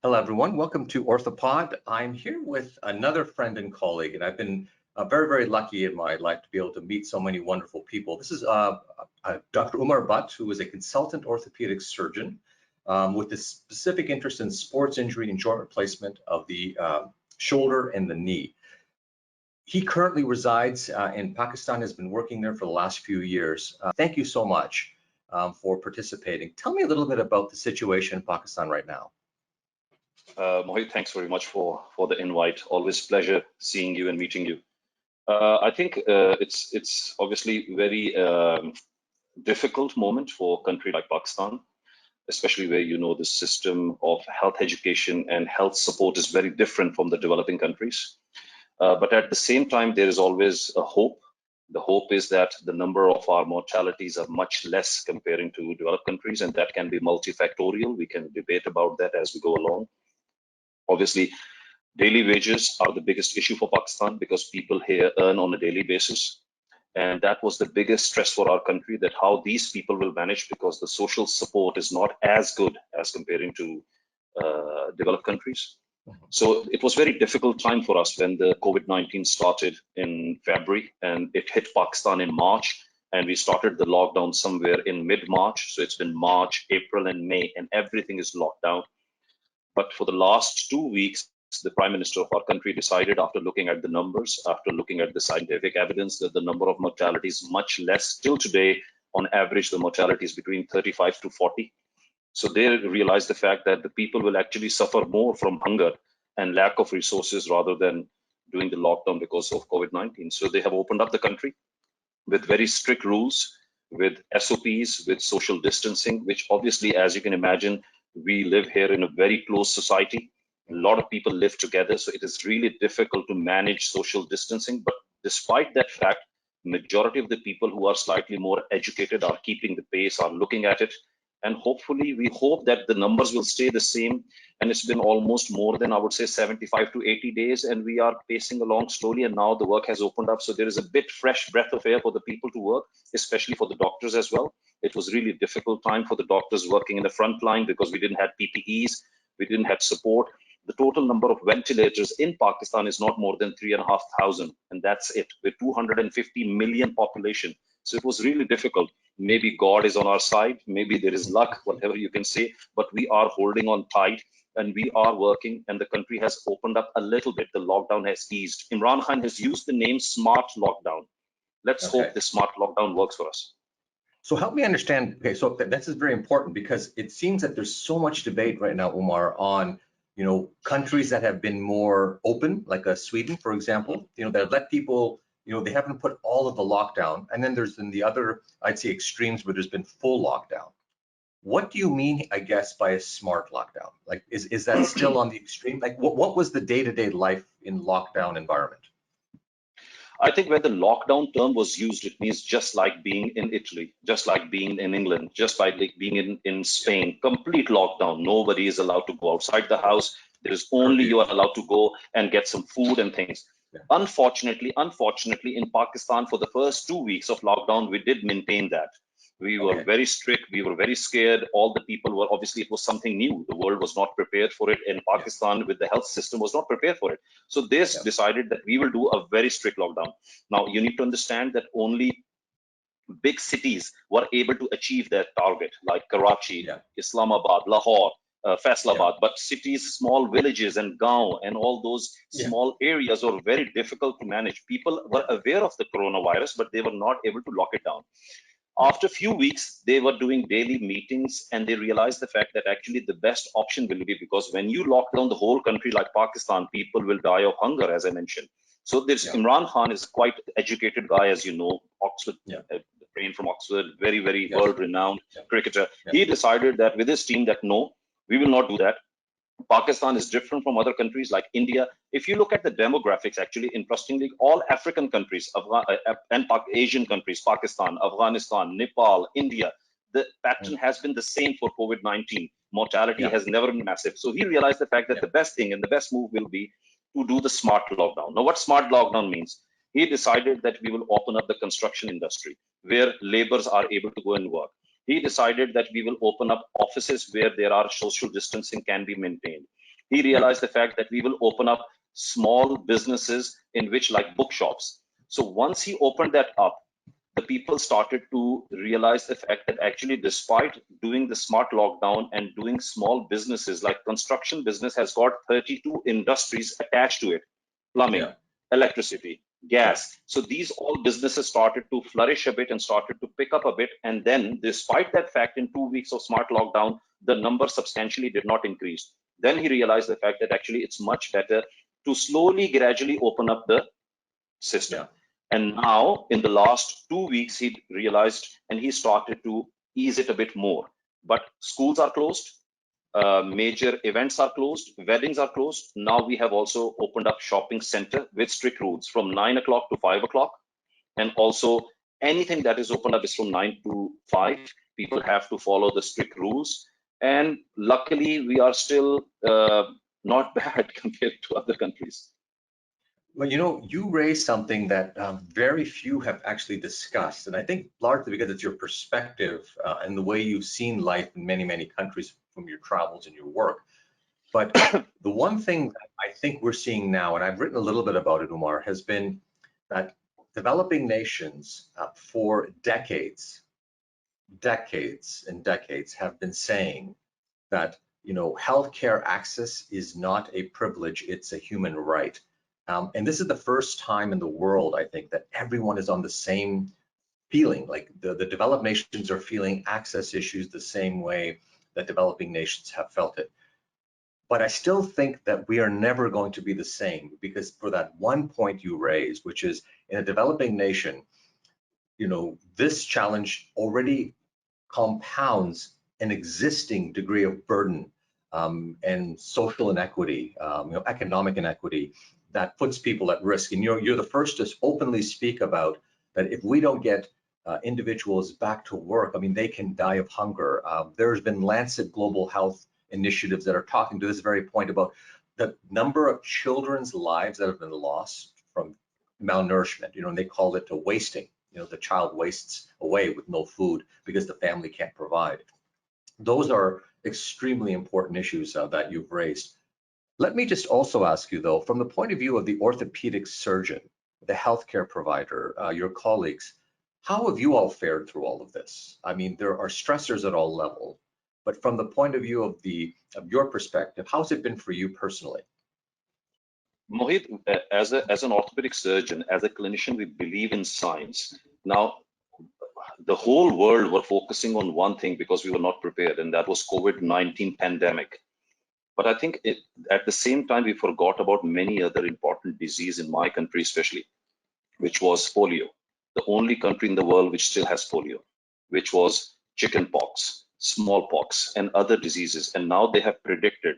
Hello, everyone. Welcome to Orthopod. I'm here with another friend and colleague, and I've been very, very lucky in my life to be able to meet so many wonderful people. This is Dr. Umer, who is a consultant orthopedic surgeon with a specific interest in sports injury and joint replacement of the shoulder and the knee. He currently resides in Pakistan, has been working there for the last few years. Thank you so much for participating. Tell me a little bit about the situation in Pakistan right now. Mohit, thanks very much for the invite. Always pleasure seeing you and meeting you. I think it's obviously very difficult moment for a country like Pakistan, especially where the system of health education and health support is very different from the developing countries. But at the same time, there is always a hope. The hope is that the number of our mortalities are much less comparing to developed countries, and that can be multifactorial. We can debate about that as we go along. Obviously, daily wages are the biggest issue for Pakistan because people here earn on a daily basis. And that was the biggest stress for our country, that how these people will manage, because the social support is not as good as comparing to developed countries. So it was very difficult time for us when the COVID-19 started in February and it hit Pakistan in March. And we started the lockdown somewhere in mid-March. So it's been March, April, and May, and everything is locked down. But for the last 2 weeks, the Prime Minister of our country decided, after looking at the numbers, after looking at the scientific evidence, that the number of mortality is much less. Till today, on average, the mortality is between 35 to 40. So they realized the fact that the people will actually suffer more from hunger and lack of resources rather than doing the lockdown because of COVID-19. So they have opened up the country with very strict rules, with SOPs, with social distancing, which obviously, as you can imagine, we live here in a very close society. A lot of people live together, so it is really difficult to manage social distancing. But despite that fact, majority of the people who are slightly more educated are keeping the pace, are looking at it. And hopefully, we hope that the numbers will stay the same. And it's been almost more than, I would say, 75 to 80 days, and we are pacing along slowly. And now the work has opened up. So there is a bit fresh breath of air for the people to work, especially for the doctors as well. It was really a difficult time for the doctors working in the front line because we didn't have PPEs, we didn't have support. The total number of ventilators in Pakistan is not more than 3,500, and that's it, with 250 million population. So it was really difficult. Maybe God is on our side, maybe there is luck, whatever you can say, but we are holding on tight and we are working, and the country has opened up a little bit. The lockdown has eased. Imran Khan has used the name smart lockdown. Let's hope the smart lockdown works for us. So help me understand. Okay, so this is very important because it seems that there's so much debate right now, Umar, on countries that have been more open, like Sweden, for example, that have let people, they haven't put all of the lockdown, and then there's the other, I'd say, extremes where there's been full lockdown. What do you mean, I guess, by a smart lockdown? Like, is that still on the extreme? Like, what was the day-to-day life in lockdown environment? I think when the lockdown term was used, it means just like being in Italy, just like being in England, just like being in Spain, complete lockdown. Nobody is allowed to go outside the house. There is only you are allowed to go and get some food and things. Yeah. Unfortunately, in Pakistan, for the first 2 weeks of lockdown, we did maintain that. We were very strict. We were very scared. All the people were, obviously, it was something new. The world was not prepared for it. And Pakistan, with the health system, was not prepared for it. So they decided that we will do a very strict lockdown. Now, you need to understand that only big cities were able to achieve their target, like Karachi, Islamabad, Lahore, Faisalabad. But cities, small villages and Gaon and all those small areas were very difficult to manage. People were aware of the coronavirus, but they were not able to lock it down. After a few weeks, they were doing daily meetings, and they realized the fact that actually the best option will be, because when you lock down the whole country like Pakistan, people will die of hunger, as I mentioned. So there's Imran Khan is quite educated guy, as you know, Oxford, trained from Oxford, very, very world-renowned cricketer. He decided that with his team that no, we will not do that. Pakistan is different from other countries like India. If you look at the demographics, actually, interestingly, all African countries and Asian countries, Pakistan, Afghanistan, Nepal, India, the pattern has been the same for COVID-19. Mortality has never been massive. So he realized the fact that the best thing and the best move will be to do the smart lockdown. Now, what smart lockdown means? He decided that we will open up the construction industry where laborers are able to go and work. He decided that we will open up offices where there are social distancing can be maintained. He realized the fact that we will open up small businesses in which, like bookshops. So once he opened that up, the people started to realize the fact that actually, despite doing the smart lockdown and doing small businesses, like construction business has got 32 industries attached to it, plumbing, Yeah. electricity, gas. So these all businesses started to flourish a bit and started to pick up a bit. And then despite that fact, in 2 weeks of smart lockdown, the number substantially did not increase. Then he realized the fact that actually it's much better to slowly, gradually open up the system. Yeah. And now in the last 2 weeks, he realized and he started to ease it a bit more. But schools are closed, major events are closed, weddings are closed. Now we have also opened up shopping center with strict rules from 9 o'clock to 5 o'clock. And also anything that is opened up is from 9 to 5. People have to follow the strict rules. And luckily, we are still not bad compared to other countries. Well, you raised something that very few have actually discussed, and I think largely because it's your perspective and the way you've seen life in many, many countries from your travels and your work. But the one thing that I think we're seeing now, and I've written a little bit about it, Umar, has been that developing nations for decades and decades have been saying that healthcare access is not a privilege, it's a human right. And this is the first time in the world, I think, that everyone is on the same feeling, like the developed nations are feeling access issues the same way that developing nations have felt it. But I still think that we are never going to be the same, because for that one point you raised, which is in a developing nation, this challenge already compounds an existing degree of burden and social inequity, economic inequity that puts people at risk. And you're the first to openly speak about that if we don't get individuals back to work, I mean, they can die of hunger. There's been Lancet Global Health initiatives that are talking to this very point about the number of children's lives that have been lost from malnourishment, and they call it wasting. The child wastes away with no food because the family can't provide. Those are extremely important issues that you've raised. Let me just also ask you, though, from the point of view of the orthopedic surgeon, the healthcare provider, your colleagues, how have you all fared through all of this? I mean, there are stressors at all levels, but from the point of view of your perspective, how's it been for you personally? Mohit, as an orthopedic surgeon, as a clinician, we believe in science. Now, the whole world were focusing on one thing because we were not prepared, and that was COVID-19 pandemic. But I think at the same time, we forgot about many other important diseases in my country, especially, which was polio. The only country in the world which still has polio, which was chickenpox, smallpox, and other diseases. And now they have predicted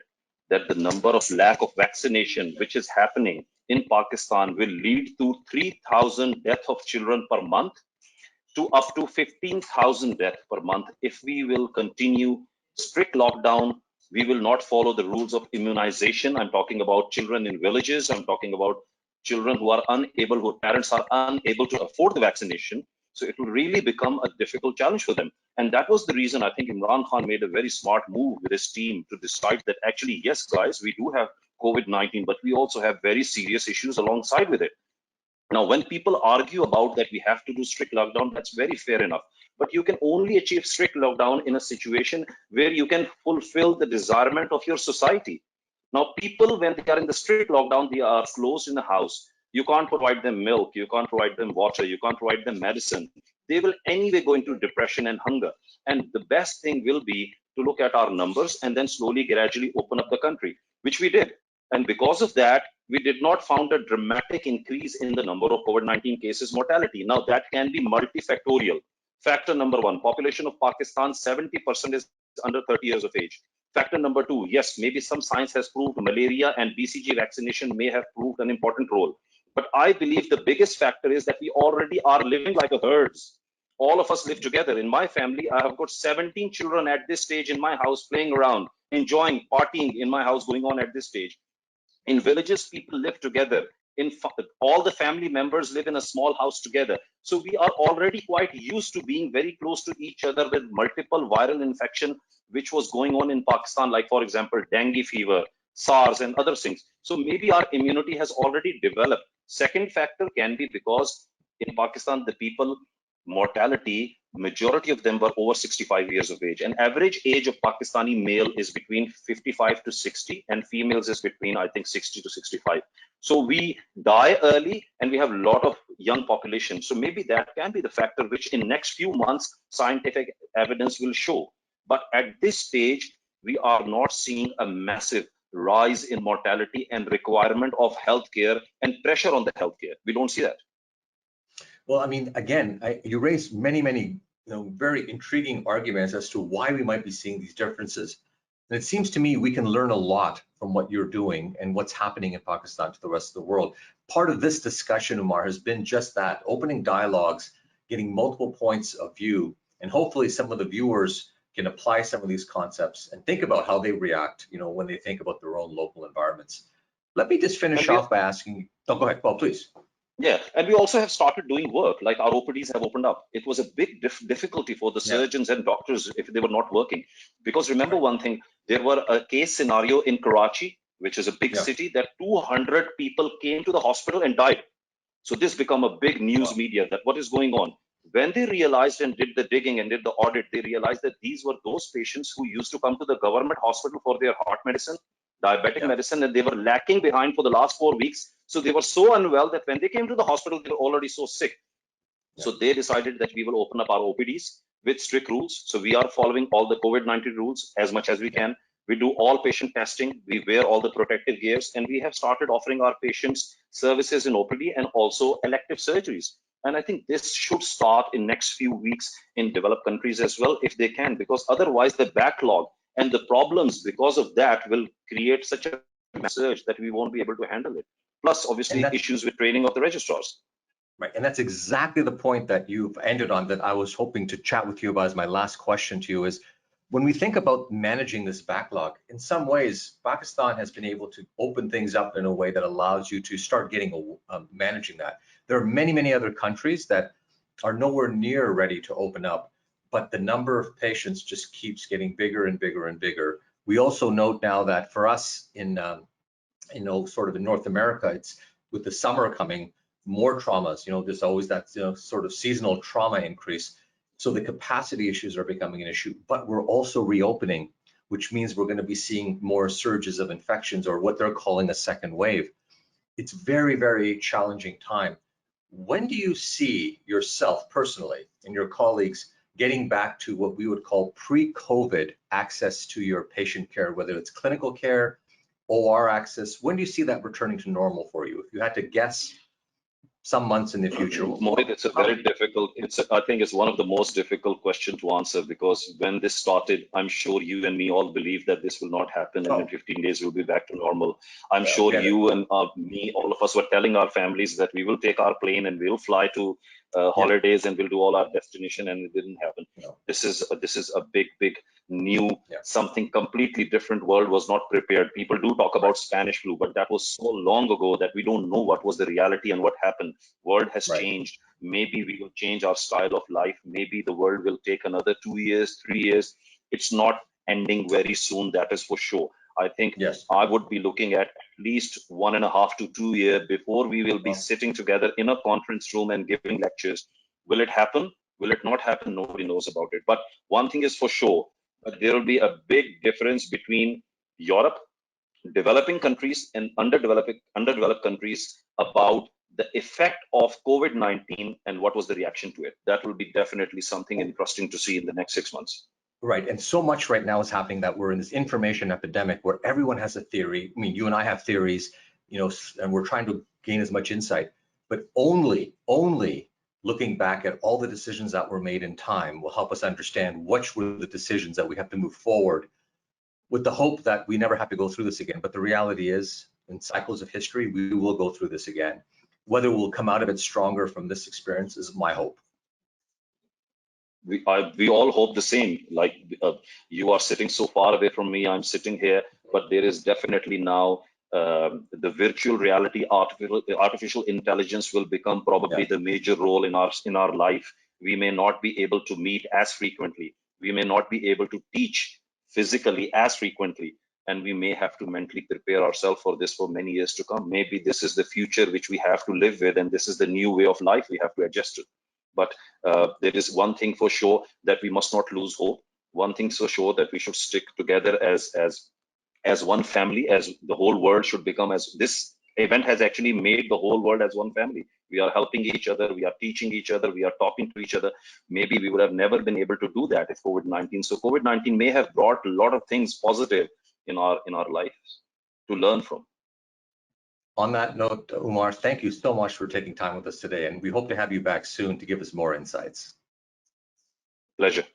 that the number of lack of vaccination, which is happening in Pakistan, will lead to 3,000 deaths of children per month to up to 15,000 deaths per month if we will continue strict lockdown. We will not follow the rules of immunization. I'm talking about children in villages. I'm talking about children who are unable, whose parents are unable to afford the vaccination. So it will really become a difficult challenge for them. And that was the reason I think Imran Khan made a very smart move with his team to decide that actually, yes, guys, we do have COVID-19, but we also have very serious issues alongside with it. Now, when people argue about that we have to do strict lockdown, that's very fair enough. But you can only achieve strict lockdown in a situation where you can fulfill the desirement of your society. Now, people, when they are in the strict lockdown, they are closed in the house. You can't provide them milk, you can't provide them water, you can't provide them medicine. They will anyway go into depression and hunger. And the best thing will be to look at our numbers and then slowly, gradually open up the country, which we did. And because of that, we did not find a dramatic increase in the number of COVID-19 cases mortality. Now that can be multifactorial. Factor number one, population of Pakistan, 70% is under 30 years of age. Factor number two, yes, maybe some science has proved malaria and BCG vaccination may have proved an important role. But I believe the biggest factor is that we already are living like a herds. All of us live together. In my family, I have got 17 children at this stage in my house playing around, enjoying, partying in my house going on at this stage. In villages, people live together. All the family members live in a small house together. So we are already quite used to being very close to each other with multiple viral infection, which was going on in Pakistan, like, for example, dengue fever, SARS and other things. So maybe our immunity has already developed. Second factor can be because in Pakistan, the people mortality, majority of them were over 65 years of age. And average age of Pakistani male is between 55 to 60, and females is between, I think, 60 to 65. So we die early and we have a lot of young population. So maybe that can be the factor which in next few months, scientific evidence will show. But at this stage, we are not seeing a massive rise in mortality and requirement of healthcare and pressure on the healthcare. We don't see that. Well, I mean, again, you raised many, very intriguing arguments as to why we might be seeing these differences. And it seems to me we can learn a lot from what you're doing and what's happening in Pakistan to the rest of the world. Part of this discussion, Umer, has been just that, opening dialogues, getting multiple points of view, and hopefully some of the viewers can apply some of these concepts and think about how they react, when they think about their own local environments. Let me just finish off by asking, oh, go ahead, well, please. Yeah, and we also have started doing work, like our OPDs have opened up. It was a big difficulty for the surgeons and doctors if they were not working. Because remember one thing, there were a case scenario in Karachi, which is a big city, that 200 people came to the hospital and died. So this became a big news media that what is going on. When they realized and did the digging and did the audit, they realized that these were those patients who used to come to the government hospital for their heart medicine, diabetic medicine, and they were lacking behind for the last 4 weeks. So they were so unwell that when they came to the hospital, they were already so sick. So they decided that we will open up our OPDs with strict rules. So we are following all the COVID-19 rules as much as we can. We do all patient testing. We wear all the protective gears, and we have started offering our patients services in OPD and also elective surgeries. And I think this should start in next few weeks in developed countries as well, if they can, because otherwise the backlog and the problems because of that will create such a surge that we won't be able to handle it. Plus, obviously, issues with training of the registrars. Right, and that's exactly the point that you've ended on that I was hoping to chat with you about as my last question to you is, when we think about managing this backlog, in some ways, Pakistan has been able to open things up in a way that allows you to start getting managing that. There are many other countries that are nowhere near ready to open up, but the number of patients just keeps getting bigger and bigger and bigger. We also note now that for us in, sort of in North America, it's with the summer coming, more traumas, there's always that sort of seasonal trauma increase. So the capacity issues are becoming an issue, but we're also reopening, which means we're going to be seeing more surges of infections or what they're calling a second wave. It's very challenging time. When do you see yourself personally and your colleagues getting back to what we would call pre-COVID access to your patient care, whether it's clinical care, OR access? When do you see that returning to normal for you? If you had to guess some months in the future. Mohit, it's a very difficult, I think it's one of the most difficult questions to answer, because when this started, I'm sure you and me all believe that this will not happen and in 15 days we'll be back to normal. I'm sure you and me, all of us were telling our families that we will take our plane and we'll fly to holidays and we'll do all our destination, and it didn't happen. This is a big new something completely different. World was not prepared. People do talk about Spanish flu, but that was so long ago that we don't know what was the reality and what happened. World has changed. Maybe we will change our style of life. Maybe the world will take another 2 years, 3 years. It's not ending very soon, that is for sure. I think I would be looking at least 1.5 to 2 years before we will be sitting together in a conference room and giving lectures. Will it happen? Will it not happen? Nobody knows about it. But one thing is for sure, that there will be a big difference between Europe, developing countries, and underdeveloped countries about the effect of COVID-19 and what was the reaction to it. That will be definitely something interesting to see in the next 6 months. Right, and so much right now is happening that we're in this information epidemic where everyone has a theory. I mean, you and I have theories, and we're trying to gain as much insight, but only looking back at all the decisions that were made in time will help us understand which were the decisions that we have to move forward with the hope that we never have to go through this again. But the reality is, in cycles of history, we will go through this again. Whether we'll come out of it stronger from this experience is my hope. We all hope the same. Like you are sitting so far away from me, I'm sitting here, but there is definitely now the virtual reality, artificial intelligence will become probably the major role in our life. We may not be able to meet as frequently. We may not be able to teach physically as frequently. and we may have to mentally prepare ourselves for this for many years to come. Maybe this is the future which we have to live with, and this is the new way of life we have to adjust to. But there is one thing for sure, that we must not lose hope. One thing for sure, that we should stick together as one family, as the whole world should become, as this event has actually made the whole world as one family. We are helping each other, we are teaching each other, we are talking to each other. Maybe we would have never been able to do that if COVID-19. So COVID-19 may have brought a lot of things positive in our lives to learn from. On that note, Umer, thank you so much for taking time with us today, and we hope to have you back soon to give us more insights. Pleasure.